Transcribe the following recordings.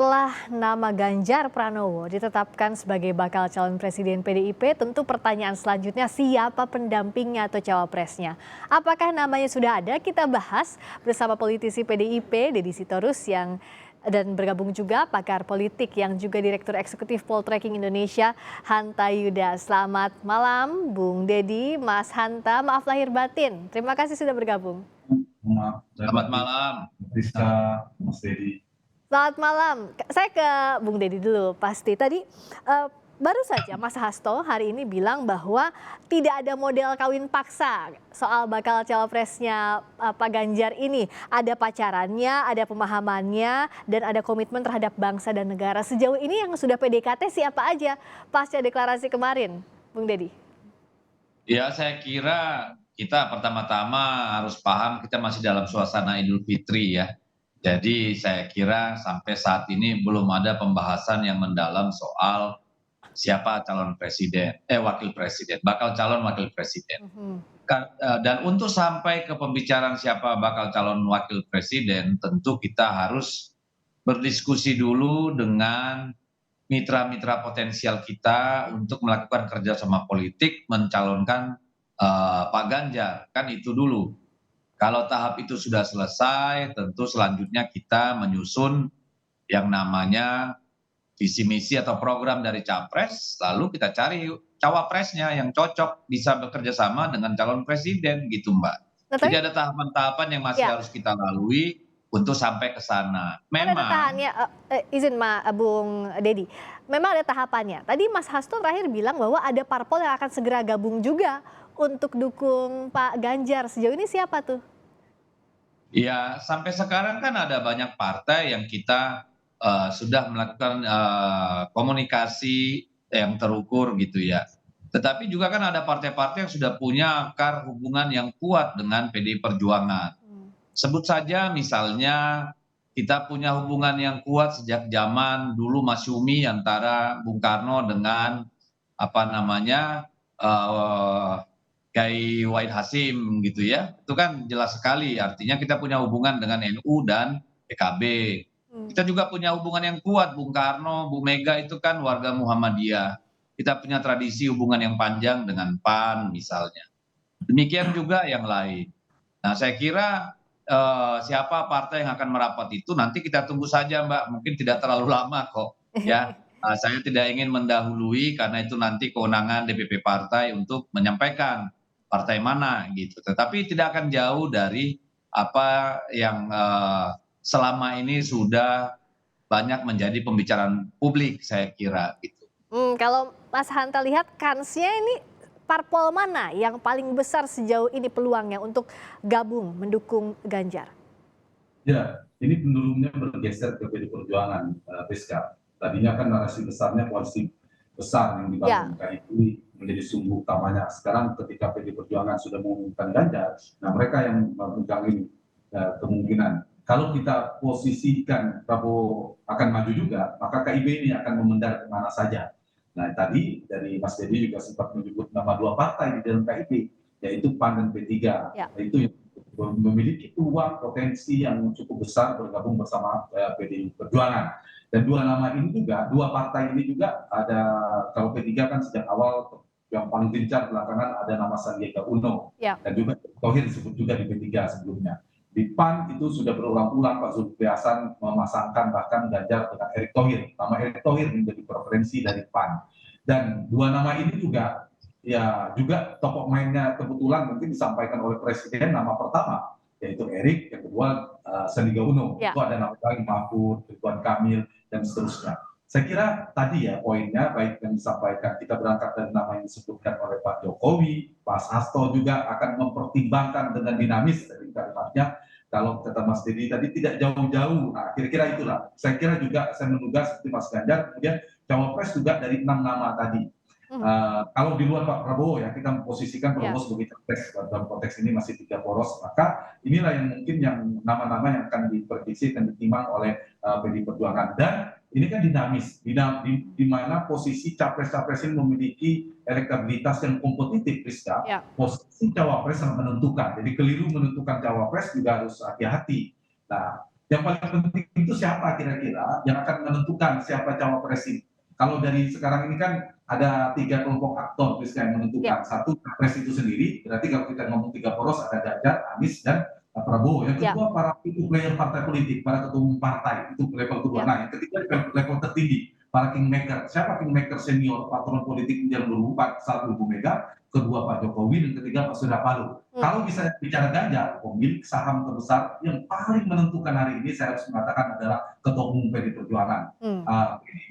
Setelah nama Ganjar Pranowo ditetapkan sebagai bakal calon presiden PDIP, tentu pertanyaan selanjutnya siapa pendampingnya atau cawapresnya. Apakah namanya sudah ada? Kita bahas bersama politisi PDIP Deddy Sitorus dan bergabung juga pakar politik yang juga Direktur Eksekutif Poltreking Indonesia, Hanta Yuda. Selamat malam Bung Deddy, Mas Hanta, maaf lahir batin. Terima kasih sudah bergabung. Selamat malam, Rizka, Mas Dedi. Selamat malam. Saya ke Bung Deddy dulu. Pasti tadi baru saja Mas Hasto hari ini bilang bahwa tidak ada model kawin paksa soal bakal cawapresnya Pak Ganjar ini. Ada pacarannya, ada pemahamannya, dan ada komitmen terhadap bangsa dan negara. Sejauh ini yang sudah PDKT siapa aja pasca deklarasi kemarin, Bung Deddy? Ya saya kira kita pertama-tama harus paham kita masih dalam suasana Idul Fitri ya. Jadi saya kira sampai saat ini belum ada pembahasan yang mendalam soal siapa calon presiden, wakil presiden, bakal calon wakil presiden. Dan untuk sampai ke pembicaraan siapa bakal calon wakil presiden, tentu kita harus berdiskusi dulu dengan mitra-mitra potensial kita untuk melakukan kerjasama politik mencalonkan Pak Ganjar, kan itu dulu. Kalau tahap itu sudah selesai, tentu selanjutnya kita menyusun yang namanya visi misi atau program dari capres, lalu kita cari cawapresnya yang cocok bisa bekerja sama dengan calon presiden gitu Mbak. Jadi ada tahapan-tahapan yang masih harus kita lalui untuk sampai ke sana. Ada tahapannya, izin Bung Deddy. Memang ada tahapannya. Tadi Mas Hasto terakhir bilang bahwa ada parpol yang akan segera gabung juga untuk dukung Pak Ganjar. Sejauh ini siapa tuh? Ya, sampai sekarang kan ada banyak partai yang kita sudah melakukan komunikasi yang terukur gitu ya. Tetapi juga kan ada partai-partai yang sudah punya akar hubungan yang kuat dengan PDI Perjuangan. Sebut saja misalnya kita punya hubungan yang kuat sejak zaman dulu masyumi antara Bung Karno dengan apa namanya Kiai Wahid Hasyim gitu ya. Itu kan jelas sekali artinya kita punya hubungan dengan NU dan PKB. Kita juga punya hubungan yang kuat, Bung Karno, Bu Mega itu kan warga Muhammadiyah. Kita punya tradisi hubungan yang panjang dengan PAN misalnya. Demikian juga yang lain. Nah saya kira siapa partai yang akan merapat itu nanti kita tunggu saja Mbak, mungkin tidak terlalu lama kok ya. Saya tidak ingin mendahului karena itu nanti kewenangan DPP partai untuk menyampaikan partai mana gitu. Tetapi tidak akan jauh dari apa yang selama ini sudah banyak menjadi pembicaraan publik saya kira gitu. Kalau Mas Hanta lihat kansnya ini parpol mana yang paling besar sejauh ini peluangnya untuk gabung mendukung Ganjar? Ya, ini penurunnya bergeser ke PDI Perjuangan, Rizka. Tadinya kan narasi besarnya koalisi besar yang dibangun KIP menjadi sumbu utamanya. Sekarang ketika PDI Perjuangan sudah mengumumkan Ganjar, nah mereka yang memegang ini kemungkinan. Kalau kita posisikan Prabowo akan maju juga, maka KIP ini akan memendar kemana saja. Nah tadi dari Mas Dedi juga sempat menyebut nama dua partai di dalam KIP, yaitu PAN dan P3. Itu yang memiliki peluang potensi yang cukup besar bergabung bersama PDI Perjuangan. Dan dua nama ini juga, dua partai ini juga ada, kalau P3 kan sejak awal yang paling gencar belakangan ada nama Sandiaga Uno. Dan juga Thohir disebut juga di P3 sebelumnya. Di PAN itu sudah berulang-ulang Pak Zulkifli Hasan memasangkan bahkan Ganjar dengan Erick Thohir. Nama Erick Thohir menjadi preferensi dari PAN. Dan dua nama ini juga, ya juga tokoh mainnya kebetulan mungkin disampaikan oleh Presiden nama pertama, yaitu Erick, yang kedua Sandiaga Uno. Itu ada nama lain Mahfud, Ridwan Kamil, dan seterusnya. Saya kira tadi ya poinnya baik yang disampaikan, kita berangkat dari nama yang disebutkan oleh Pak Jokowi, Pak Hasto juga akan mempertimbangkan dengan dinamis dari kalimatnya. Kalau kata Mas Dedi tadi tidak jauh-jauh, nah kira-kira itulah. Saya kira juga saya menduga seperti Mas Ganjar, kemudian cawapres juga dari 6 nama tadi. Kalau di luar Pak Prabowo ya kita memposisikan Prabowo sebagai capres dalam konteks ini masih 3 poros, maka inilah yang mungkin yang nama-nama yang akan diprediksi dan ditimbang oleh PDI Perjuangan. Dan ini kan dinamis, di mana posisi capres-capres ini memiliki elektabilitas yang kompetitif, Rizka. Posisi cawapres sangat menentukan, jadi keliru menentukan cawapres juga harus hati-hati. Nah, Yang paling penting itu siapa kira-kira yang akan menentukan siapa cawapres ini. Kalau dari sekarang ini kan ada 3 kelompok aktor yang Ya, menentukan. Satu, capres itu sendiri, berarti kalau kita ngomong 3 poros ada Ganjar, Anies, dan Prabowo. Yang ya, kedua, para itu player partai politik, para ketua umum partai, itu level kedua. ya, Nah, yang ketiga level tertinggi, para kingmaker. Siapa kingmaker senior, patron politik yang berempat, satu Ibu Mega, kedua Pak Jokowi, dan ketiga Pak Surya Paloh. Kalau bisa bicara Ganjar, pemilik saham terbesar yang paling menentukan hari ini saya harus mengatakan adalah Ketua Umum PD Perjuangan. hmm,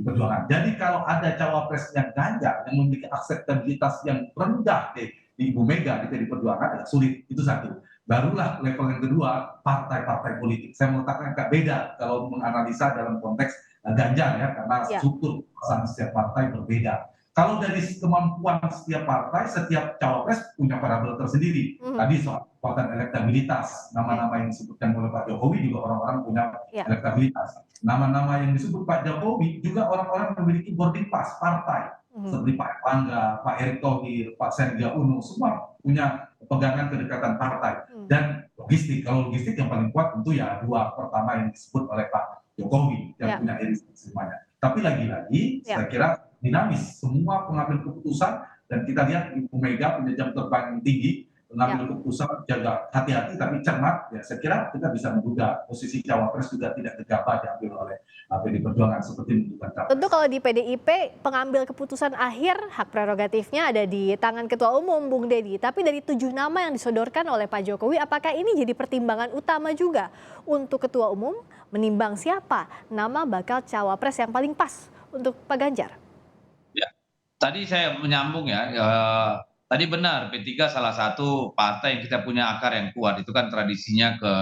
Perjuangan. Jadi kalau ada cawapresnya Ganjar yang memiliki akseptabilitas yang rendah di Ibu Mega di PD Perjuangan, agak sulit. Itu satu. Barulah level yang kedua, partai-partai politik. Saya meletakkan agak beda kalau menganalisa dalam konteks Ganjar ya, karena ya, struktur kekuasaan setiap partai berbeda. Kalau dari kemampuan setiap partai, setiap cawapres punya variabel tersendiri. mhm, Tadi soal kekuatan elektabilitas, nama-nama yang disebutkan oleh Pak Jokowi juga orang-orang punya ya, elektabilitas. Nama-nama yang disebut Pak Jokowi juga orang-orang memiliki boarding pass partai. mhm, Seperti Pak Erlangga, Pak Erick Thohir, Pak Sandiaga Uno, semua punya pegangan kedekatan partai. hmm, Dan logistik, kalau logistik yang paling kuat tentu ya dua pertama yang disebut oleh Pak Jokowi yang ya, punya irisan semuanya. Tapi lagi-lagi ya. saya kira dinamis, semua pengambil keputusan dan kita lihat Ibu Mega punya jam terbang yang tinggi, Ya. pengambil keputusan jaga hati-hati tapi cermat, ya saya kira kita bisa menduga posisi cawapres juga tidak gegabah diambil oleh PD Perjuangan seperti menentukan Tentu capres. kalau di PDIP pengambil keputusan akhir hak prerogatifnya ada di tangan Ketua Umum Bung Deddy. Tapi dari 7 nama yang disodorkan oleh Pak Jokowi, apakah ini jadi pertimbangan utama juga untuk Ketua Umum menimbang siapa nama bakal cawapres yang paling pas untuk Pak Ganjar? Ya, tadi saya menyambung ya, tadi benar P3 salah satu partai yang kita punya akar yang kuat, itu kan tradisinya ke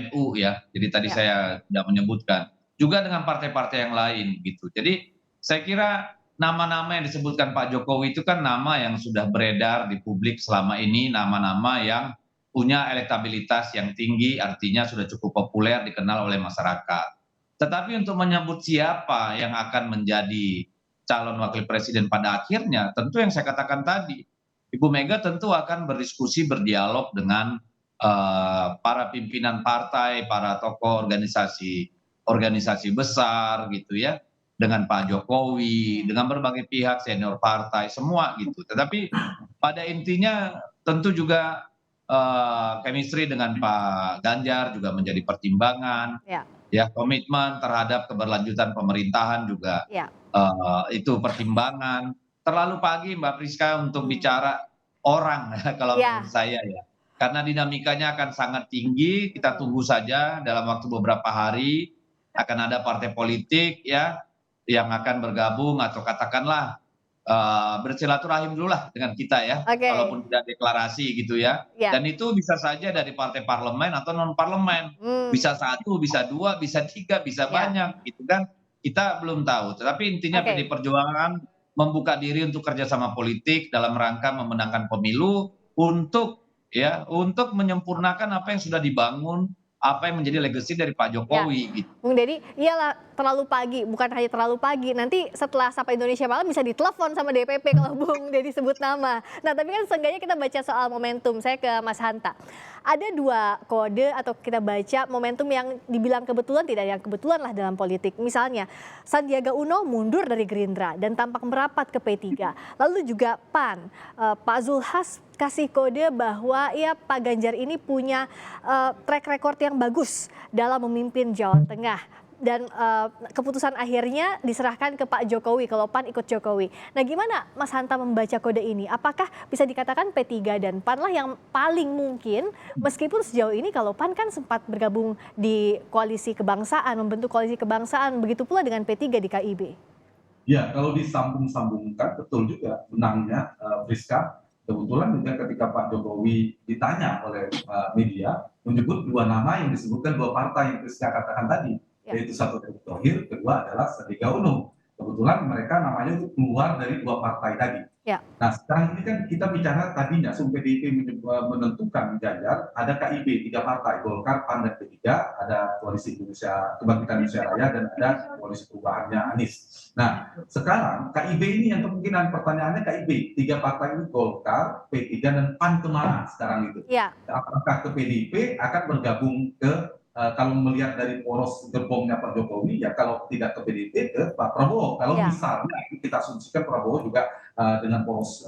NU ya, jadi tadi Ya, saya tidak menyebutkan. Juga dengan partai-partai yang lain gitu. Jadi saya kira nama-nama yang disebutkan Pak Jokowi itu kan nama yang sudah beredar di publik selama ini, nama-nama yang punya elektabilitas yang tinggi, artinya sudah cukup populer, dikenal oleh masyarakat. Tetapi untuk menyebut siapa yang akan menjadi calon wakil presiden pada akhirnya, tentu yang saya katakan tadi, Ibu Mega tentu akan berdiskusi, berdialog dengan para pimpinan partai, para tokoh organisasi besar gitu ya, dengan Pak Jokowi, dengan berbagai pihak senior partai semua gitu. Tetapi pada intinya tentu juga chemistry dengan Pak Ganjar juga menjadi pertimbangan, ya, ya komitmen terhadap keberlanjutan pemerintahan juga ya. itu pertimbangan. Terlalu pagi Mbak Priska untuk Hmm. bicara orang kalau menurut Ya. saya ya. Karena dinamikanya akan sangat tinggi, kita tunggu saja dalam waktu beberapa hari akan ada partai politik ya yang akan bergabung atau katakanlah bersilaturahim dulu lah dengan kita ya, Oke. walaupun tidak deklarasi gitu ya. Ya. Dan itu bisa saja dari partai parlemen atau non parlemen, Hmm. bisa 1, bisa 2, bisa 3, bisa Ya. banyak gitu kan. Kita belum tahu, tetapi intinya Oke. PD Perjuangan membuka diri untuk kerjasama politik dalam rangka memenangkan pemilu untuk menyempurnakan apa yang sudah dibangun, apa yang menjadi legasi dari Pak Ya. Jokowi gitu. Bung Deddy, iyalah terlalu pagi, bukan hanya terlalu pagi. Nanti setelah Sapa Indonesia Malam bisa ditelepon sama DPP kalau Bung Deddy sebut nama. Nah, tapi kan seenggaknya kita baca soal momentum. Saya ke Mas Hanta. Ada 2 kode atau kita baca momentum yang dibilang kebetulan, tidak yang kebetulan lah dalam politik. Misalnya, Sandiaga Uno mundur dari Gerindra dan tampak merapat ke P3. Lalu juga PAN, Pak Zulhas kasih kode bahwa ya Pak Ganjar ini punya track record yang bagus dalam memimpin Jawa Tengah. Dan keputusan akhirnya diserahkan ke Pak Jokowi kalau PAN ikut Jokowi. Nah, gimana Mas Hanta membaca kode ini? Apakah bisa dikatakan P3 dan PAN lah yang paling mungkin, meskipun sejauh ini kalau PAN kan sempat bergabung di koalisi kebangsaan, membentuk koalisi kebangsaan, begitu pula dengan P3 di KIB. Ya, kalau disambung-sambungkan betul juga benangnya, Friska. Kebetulan juga ketika Pak Jokowi ditanya oleh media, menyebut 2 nama yang disebutkan 2 partai yang Friska katakan tadi, Ya. yaitu satu Erick Thohir, kedua adalah Sandiaga Uno. Kebetulan mereka namanya itu keluar dari 2 partai tadi. Ya. Nah, sekarang ini kan kita bicara tadinya sebelum PDIP menentukan Ganjar, ada KIB 3 partai, Golkar, PAN, dan P3, ada koalisi Kebangkitan Indonesia Raya, dan ada koalisi perubahannya Anies. Nah, sekarang KIB ini yang kemungkinan pertanyaannya KIB, 3 partai ini Golkar, P3, dan PAN kemana sekarang itu? Ya. Apakah ke PDIP akan bergabung ke kalau melihat dari poros gerbongnya Pak Jokowi, ya kalau tidak ke PDIP, ke Pak Prabowo. Kalau Ya, misalnya kita asumsikan Prabowo juga dengan poros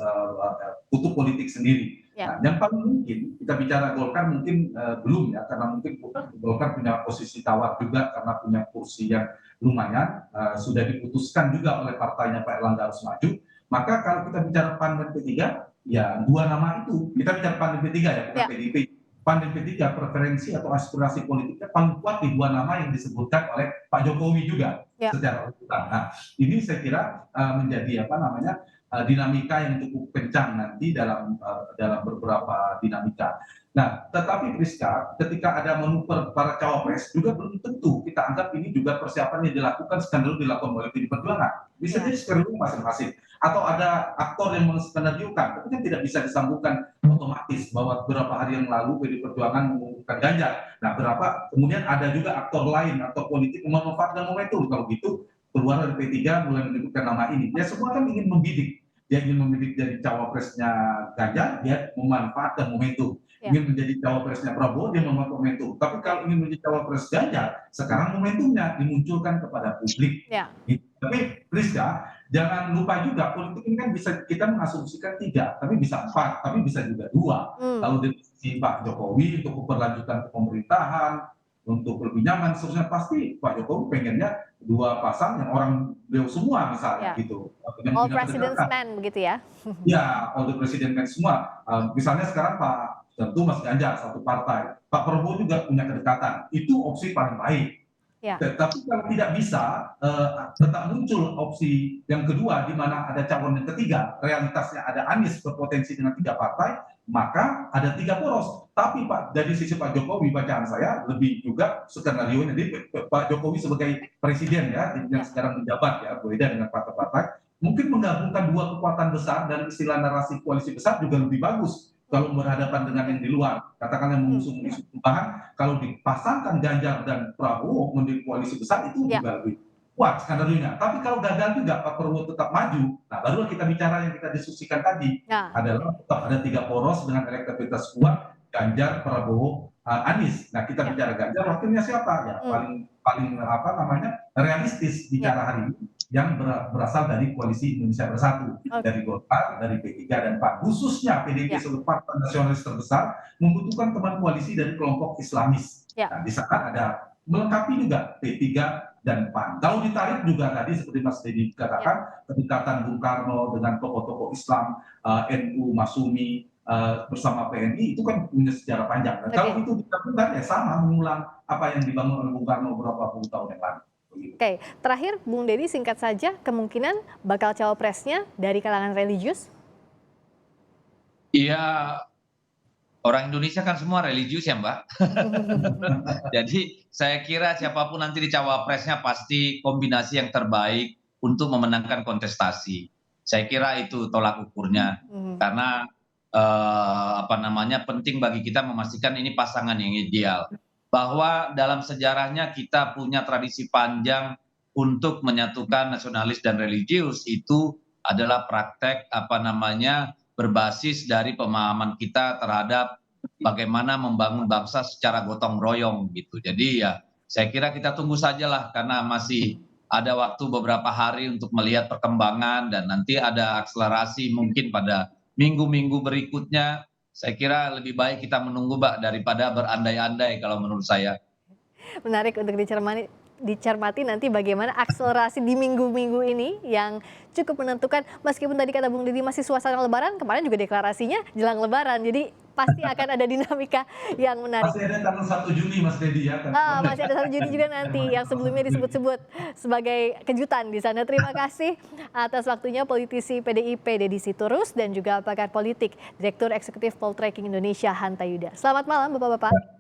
kutub politik sendiri. ya, Nah, yang paling mungkin kita bicara Golkar mungkin belum ya, karena mungkin Golkar punya posisi tawar juga karena punya kursi yang lumayan, sudah diputuskan juga oleh partainya Pak Erlangga harus maju. Maka kalau kita bicara PAN dan P3, ya dua nama itu, kita bicara PAN dan P3 ya, bukan ya. PDIP. PAN dan P3 preferensi atau aspirasi politiknya paling kuat di dua nama yang disebutkan oleh Pak Jokowi juga Ya. secara utuh. Nah, ini saya kira menjadi dinamika yang cukup kencang nanti dalam beberapa dinamika. Nah, tetapi Priska, ketika ada manuver para cawapres juga belum tentu kita anggap ini juga persiapan yang dilakukan skenario dilakukan oleh PDI Perjuangan. Bisa jadi skenario masing-masing. Atau ada aktor yang menskenariokan, tapi kan tidak bisa disambungkan otomatis bahwa beberapa hari yang lalu PDI Perjuangan mengumumkan Ganjar. Nah, kemudian ada juga aktor lain, aktor politik yang memanfaatkan momentum. Kalau gitu, keluar dari P3 mulai menyebutkan nama ini. Ya semua kan ingin membidik. Dia ingin membidik dari cawapresnya Ganjar, dia memanfaatkan momentum. Ya. Ingin menjadi cawapresnya Prabowo, dia memanfaatkan momentum. Tapi kalau ingin menjadi cawapres Ganjar, sekarang momentumnya dimunculkan kepada publik. Ya. Tapi Priska, jangan lupa juga politik ini kan bisa kita mengasumsikan 3, tapi bisa 4, tapi bisa juga 2. Kalau dari sisi Pak Jokowi untuk keberlanjutan pemerintahan, untuk lebih nyaman, seterusnya pasti Pak Jokowi pengennya 2 pasang yang orang beliau semua misalnya Ya. gitu. All president's man begitu ya. Ya, all the president man semua. Misalnya sekarang tentu Mas Ganjar satu partai, Pak Prabowo juga punya kedekatan. Itu opsi paling baik. Ya. Tapi kalau tidak bisa, tetap muncul opsi yang kedua di mana ada calon yang ketiga, realitasnya ada Anies berpotensi dengan 3 partai, maka ada 3 poros. Tapi Pak, dari sisi Pak Jokowi, bacaan saya lebih juga skenario jadi Pak Jokowi sebagai presiden ya, yang sekarang menjabat ya, berbeda dengan partai-partai, mungkin menggabungkan 2 kekuatan besar dan istilah narasi koalisi besar juga lebih bagus kalau berhadapan dengan yang di luar. Katakanlah yang mengusung isu perubahan, kalau dipasangkan Ganjar dan Prabowo menjadi koalisi besar itu juga lebih kuat skenario-nya. Tapi kalau gagal juga Pak Prabowo tetap maju, nah barulah kita bicara yang kita diskusikan tadi adalah tetap ada 3 poros dengan elektabilitas kuat, Ganjar, Prabowo, Anies. Nah kita bicara Ganjar, wakilnya siapa ya? Paling realistis bicara hari ini yang berasal dari koalisi Indonesia Bersatu, dari Golkar, dari P3 dan PAN. Khususnya PDIP sebagai partai nasionalis terbesar membutuhkan teman koalisi dari kelompok Islamis. Nah, di sana ada melengkapi juga P3 dan PAN. Kalau ditarik juga tadi seperti Mas Deddy katakan, kedekatan Bung Karno dengan tokoh-tokoh Islam, NU, Masumi, bersama PNI itu kan punya sejarah panjang. Nah, kalau itu dilakukan ya sama mengulang apa yang dibangun oleh Bung Karno beberapa puluh tahun yang lalu. Oke, terakhir Bung Deddy singkat saja, kemungkinan bakal cawapresnya dari kalangan religius? Iya, orang Indonesia kan semua religius ya Mbak. Jadi saya kira siapapun nanti di cawapresnya pasti kombinasi yang terbaik untuk memenangkan kontestasi. Saya kira itu tolak ukurnya. Karena penting bagi kita memastikan ini pasangan yang ideal. Bahwa dalam sejarahnya kita punya tradisi panjang untuk menyatukan nasionalis dan religius, itu adalah praktek berbasis dari pemahaman kita terhadap bagaimana membangun bangsa secara gotong royong gitu. Jadi ya saya kira kita tunggu sajalah karena masih ada waktu beberapa hari untuk melihat perkembangan dan nanti ada akselerasi mungkin pada minggu-minggu berikutnya. Saya kira lebih baik kita menunggu Mbak daripada berandai-andai kalau menurut saya. Menarik untuk dicermati nanti bagaimana akselerasi di minggu-minggu ini yang cukup menentukan. Meskipun tadi kata Bung Deddy masih suasana lebaran, kemarin juga deklarasinya jelang lebaran. Jadi pasti akan ada dinamika yang menarik. Masih ada tanggal 1 Juni Mas Deddy ya. Masih ada 1 Juni juga nanti yang sebelumnya disebut-sebut sebagai kejutan di sana. Terima kasih atas waktunya politisi PDIP Deddy Sitorus dan juga pakar politik Direktur Eksekutif Poltreking Indonesia Hanta Yuda. Selamat malam Bapak-bapak.